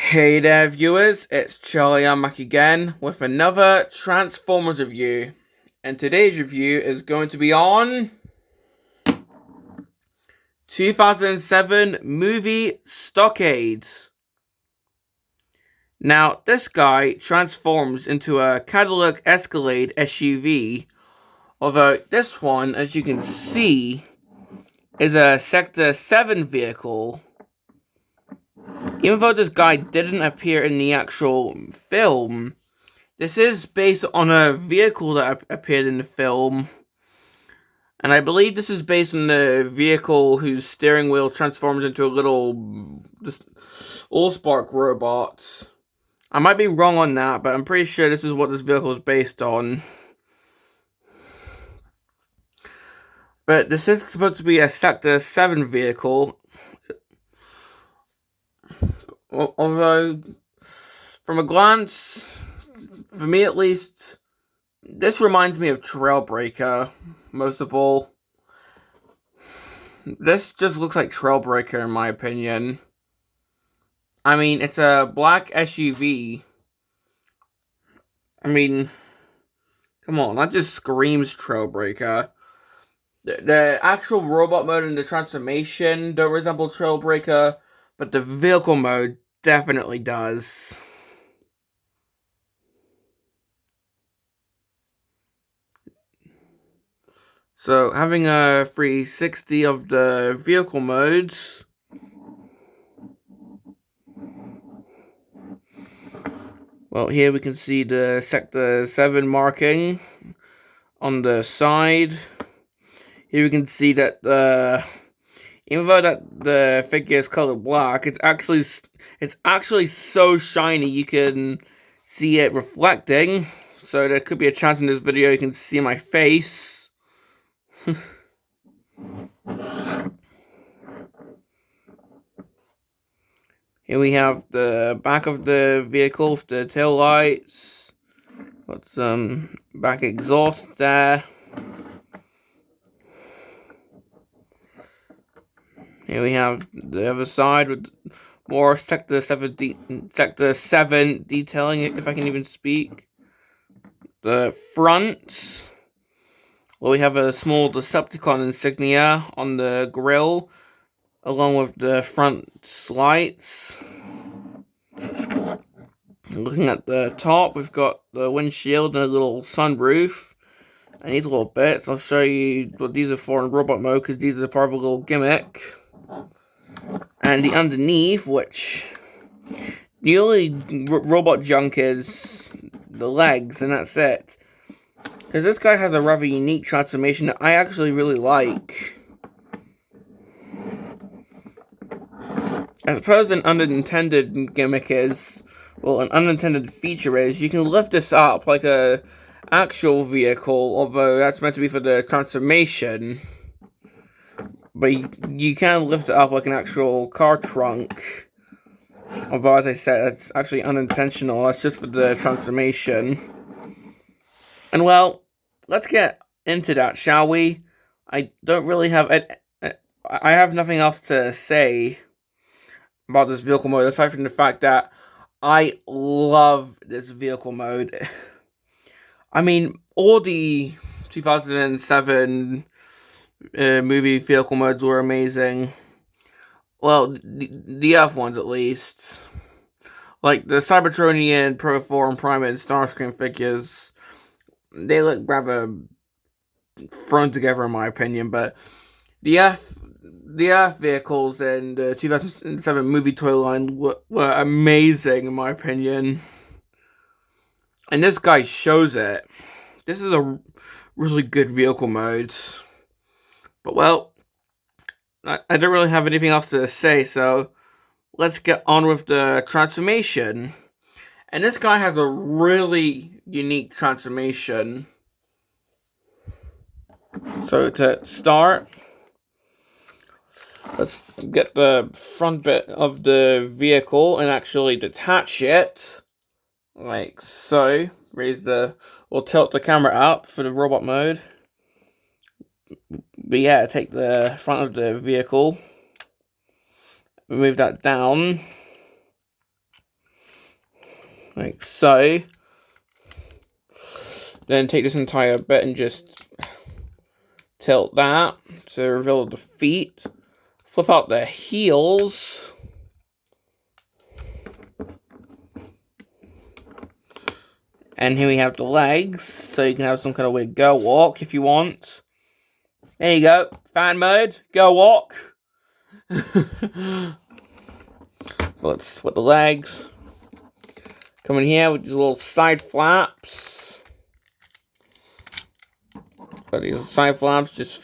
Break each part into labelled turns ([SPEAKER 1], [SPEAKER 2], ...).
[SPEAKER 1] Hey there viewers, it's Charlie. I'm back again with another Transformers review. And today's review is going to be on 2007 movie Stockade. Now, this guy transforms into a Cadillac Escalade SUV, although this one, as you can see, is a Sector 7 vehicle. Even though this guy didn't appear in the actual film, this is based on a vehicle that appeared in the film. And I believe this is based on the vehicle whose steering wheel transforms into a little Allspark robot. I might be wrong on that, but I'm pretty sure this is what this vehicle is based on. But this is supposed to be a Sector 7 vehicle. Although, from a glance, for me at least, this reminds me of Trailbreaker, most of all. This just looks like Trailbreaker in my opinion. I mean, it's a black SUV. I mean, come on, that just screams Trailbreaker. The actual robot mode and the transformation don't resemble Trailbreaker, but the vehicle mode definitely does. So, having a 360 of the vehicle modes. Well, here we can see the Sector 7 marking on the side. Here we can see that even though that the figure is colored black, it's actually so shiny you can see it reflecting. So there could be a chance in this video you can see my face. Here we have the back of the vehicle with the tail lights. Got some back exhaust there. Here we have the other side with more Sector 7 detailing, if I can even speak. The front, well, we have a small Decepticon insignia on the grille, along with the front lights. Looking at the top, we've got the windshield and a little sunroof. And these little bits, I'll show you what these are for in robot mode, because these are part of a little gimmick. And the underneath, which the only robot junk is the legs, and that's it. Because this guy has a rather unique transformation that I actually really like. I suppose an unintended gimmick is, well, an unintended feature is, you can lift this up like a actual vehicle, although that's meant to be for the transformation. But you can lift it up like an actual car trunk. Although, as I said, it's actually unintentional. That's just for the transformation. And well, let's get into that, shall we? I don't really have I have nothing else to say about this vehicle mode aside from the fact that I love this vehicle mode. I mean, all the 2007 movie vehicle modes were amazing. Well, the F ones at least. Like the Cybertronian, Proform, Prime, and Starscream figures, they look rather thrown together in my opinion, but the F vehicles in the 2007 movie toy line were amazing in my opinion. And this guy shows it. This is a really good vehicle mode. But well, I don't really have anything else to say, so let's get on with the transformation. And this guy has a really unique transformation. So to start, let's get the front bit of the vehicle and actually detach it. Like so. We'll tilt the camera up for the robot mode. But yeah, take the front of the vehicle. Move that down. like so. Then take this entire bit and just tilt that to reveal the feet. Flip out the heels. And here we have the legs, so you can have some kind of weird girl walk if you want. There you go, fan mode, girl walk. Let's split the legs. Come in here with these little side flaps. Got these side flaps, just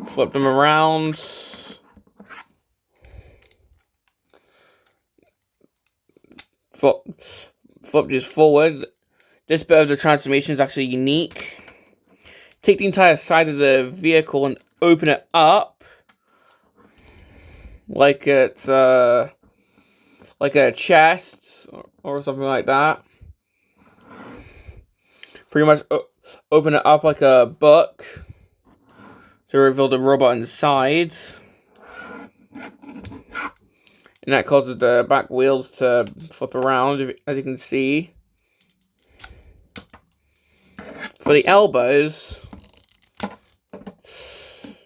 [SPEAKER 1] flip them around. Flip just forward. This bit of the transformation is actually unique. Take the entire side of the vehicle and open it up. Like it's like a chest or something like that. Pretty much open it up like a book to reveal the robot inside. And that causes the back wheels to flip around, as you can see. For the elbows,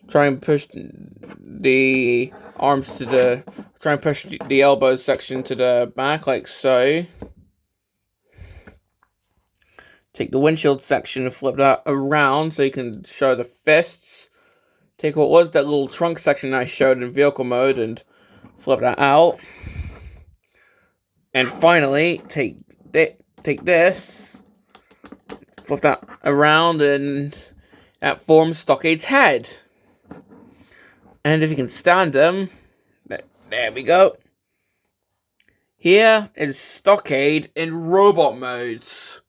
[SPEAKER 1] try and push the arms to the... Try and push the elbows section to the back, like so. Take the windshield section and flip that around so you can show the fists. Take what was that little trunk section I showed in vehicle mode and flip that out. And finally, take this, flip that around, and that forms Stockade's head. And if you can stand them, there we go. Here is Stockade in robot modes.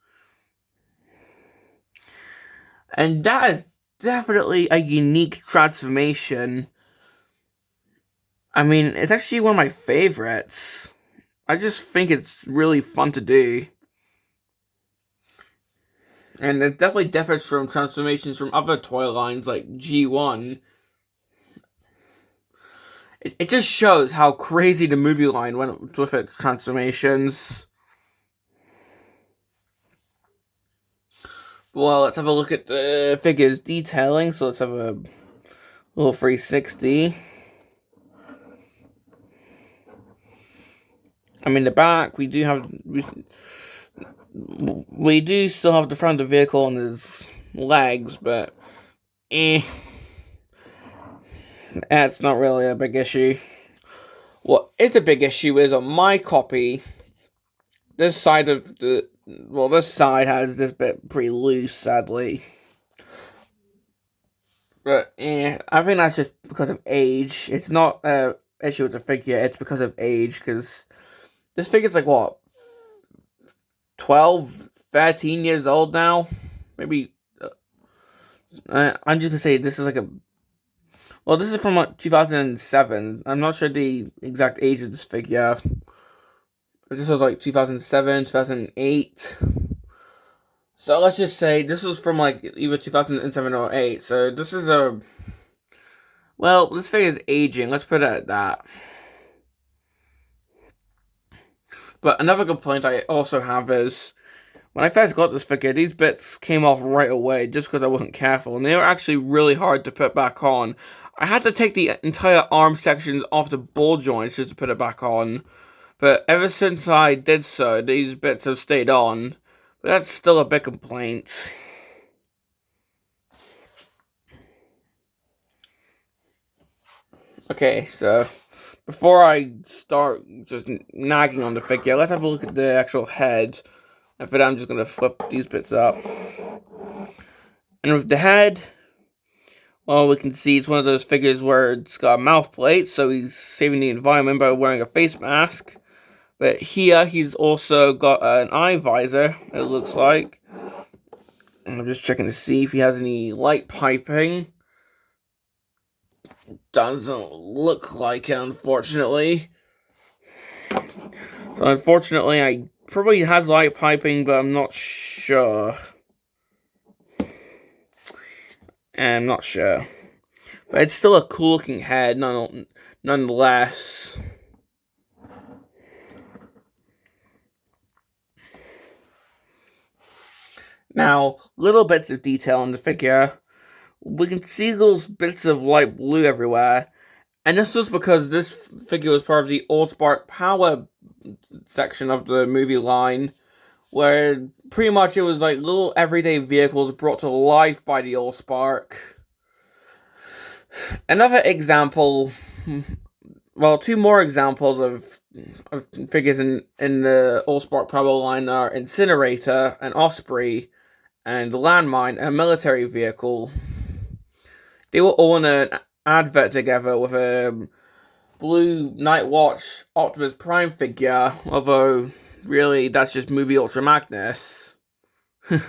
[SPEAKER 1] And that is definitely a unique transformation. I mean, it's actually one of my favorites. I just think it's really fun to do. And it definitely differs from transformations from other toy lines like G1. It just shows how crazy the movie line went with its transformations. Well, let's have a look at the figure's detailing. So let's have a little 360. I mean, the back, we do still have the front of the vehicle and his legs, but that's not really a big issue. What is a big issue is on my copy, this side has this bit pretty loose, sadly. But I think that's just because of age. It's not an issue with the figure, it's because of age, because this figure's like, what, 12, 13 years old now? Maybe, I'm just gonna say this is like well, this is from like 2007. I'm not sure the exact age of this figure. This was like 2007, 2008. So let's just say this was from like either 2007 or 8. So this is well, this figure is aging. Let's put it at that. But another complaint I also have is, when I first got this figure, these bits came off right away just because I wasn't careful. And they were actually really hard to put back on. I had to take the entire arm sections off the ball joints just to put it back on. But ever since I did so, these bits have stayed on. But that's still a big complaint. Okay, so before I start just nagging on the figure, let's have a look at the actual head. And for that, I'm just going to flip these bits up. And with the head, well, we can see it's one of those figures where it's got a mouth plate, so he's saving the environment by wearing a face mask. But here, he's also got an eye visor, it looks like. And I'm just checking to see if he has any light piping. Doesn't look like it, unfortunately. So unfortunately, I probably has light piping, but I'm not sure. I'm not sure. But it's still a cool looking head, nonetheless. Now, little bits of detail in the figure. We can see those bits of light blue everywhere. And this is because this figure was part of the Allspark Power section of the movie line, where pretty much it was like little everyday vehicles brought to life by the Allspark. Another example, well, two more examples of figures in the Allspark Power line are Incinerator and Osprey, and Landmine, a military vehicle. They were all in an advert together with a blue Nightwatch Optimus Prime figure, although really that's just movie Ultra Magnus. But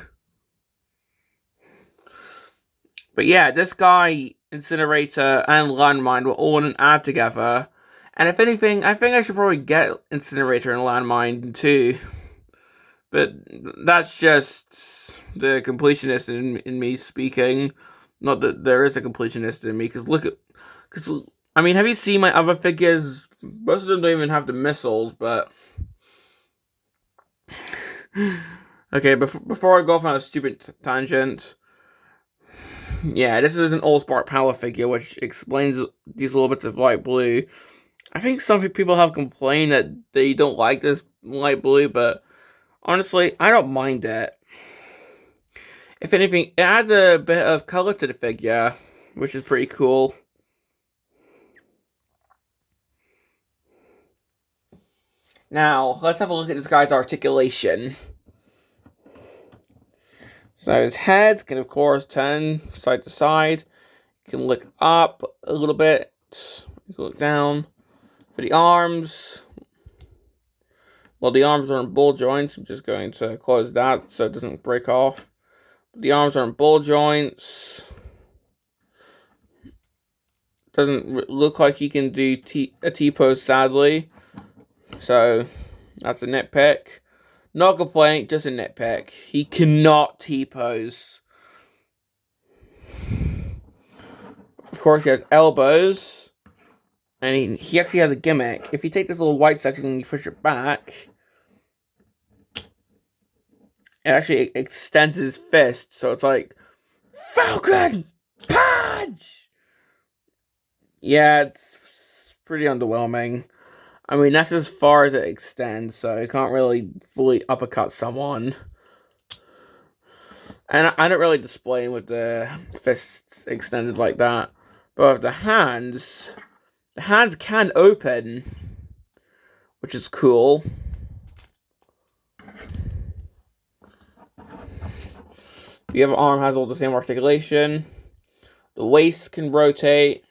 [SPEAKER 1] yeah, this guy, Incinerator, and Landmine were all in an ad together. And if anything, I think I should probably get Incinerator and Landmine too. But that's just the completionist in me speaking. Not that there is a completionist in me, because I mean, have you seen my other figures? Most of them don't even have the missiles, but okay. Before I go off on a stupid tangent, yeah, this is an Allspark Power figure, which explains these little bits of light blue. I think some people have complained that they don't like this light blue, but honestly, I don't mind it. If anything, it adds a bit of color to the figure, which is pretty cool. Now, let's have a look at this guy's articulation. So his head can, of course, turn side to side. You can look up a little bit. You can look down. For the arms, well, the arms are in ball joints. I'm just going to close that so it doesn't break off. The arms are in ball joints. Doesn't look like he can do a T-pose, sadly. So, that's a nitpick. Not a complaint, just a nitpick. He cannot T-pose. Of course, he has elbows. And he actually has a gimmick. If you take this little white section and you push it back, it actually extends his fist. So it's like, Falcon! Punch! Yeah, it's pretty underwhelming. I mean, that's as far as it extends, so it can't really fully uppercut someone. And I don't really display him with the fists extended like that. But with the hands can open, which is cool. The other arm has all the same articulation. The waist can rotate.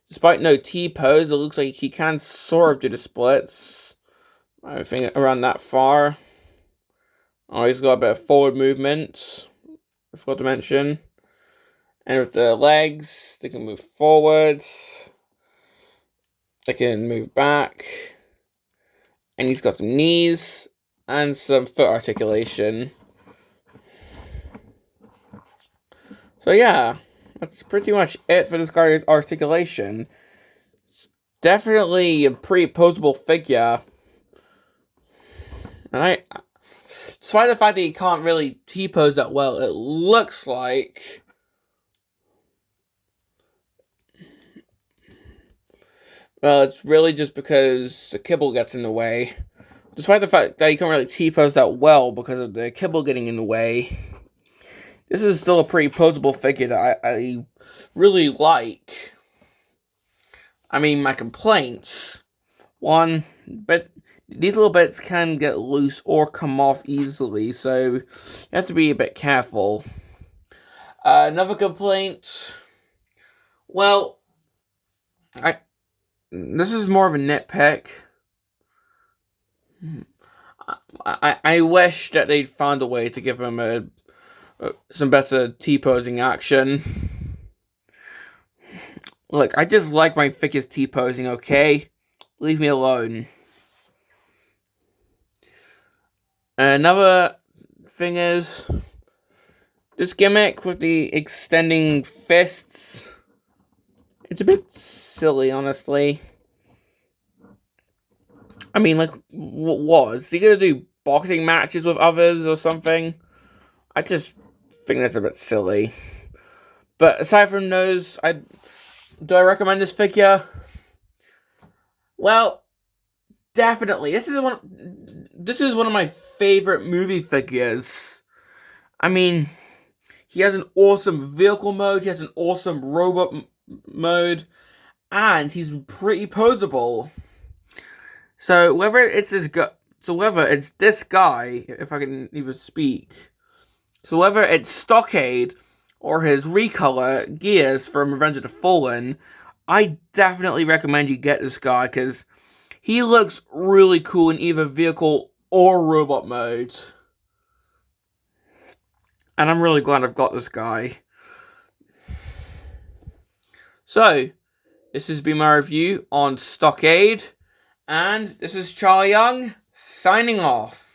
[SPEAKER 1] Despite no T-pose, it looks like he can sort of do the splits. I think around that far. Oh, he's got a bit of forward movement, I forgot to mention. And with the legs, they can move forwards. They can move back. And he's got some knees and some foot articulation. So yeah, that's pretty much it for this guy's articulation. It's definitely a pretty posable figure. And despite the fact that he can't really T-pose that well, it looks like well, it's really just because the kibble gets in the way. Despite the fact that he can't really T-pose that well because of the kibble getting in the way, this is still a pretty posable figure that I really like. I mean, my complaints. One, but these little bits can get loose or come off easily, so you have to be a bit careful. Another complaint. Well, this is more of a nitpick. I wish that they'd found a way to give him some better T-posing action. Look, I just like my figures T-posing, okay? Leave me alone. Another thing is, this gimmick with the extending fists, it's a bit silly, honestly. I mean, like, what was? Is he gonna do boxing matches with others or something? I just think that's a bit silly. But aside from those, do I recommend this figure? Well, definitely. This is one of my favorite movie figures. I mean, he has an awesome vehicle mode, he has an awesome robot mode, and he's pretty posable. So whether it's this guy, if I can even speak, so whether it's Stockade or his recolor Gears from Revenge of the Fallen, I definitely recommend you get this guy because he looks really cool in either vehicle or robot mode. And I'm really glad I've got this guy. So, this has been my review on Stockade. And this is Charlie Young, signing off.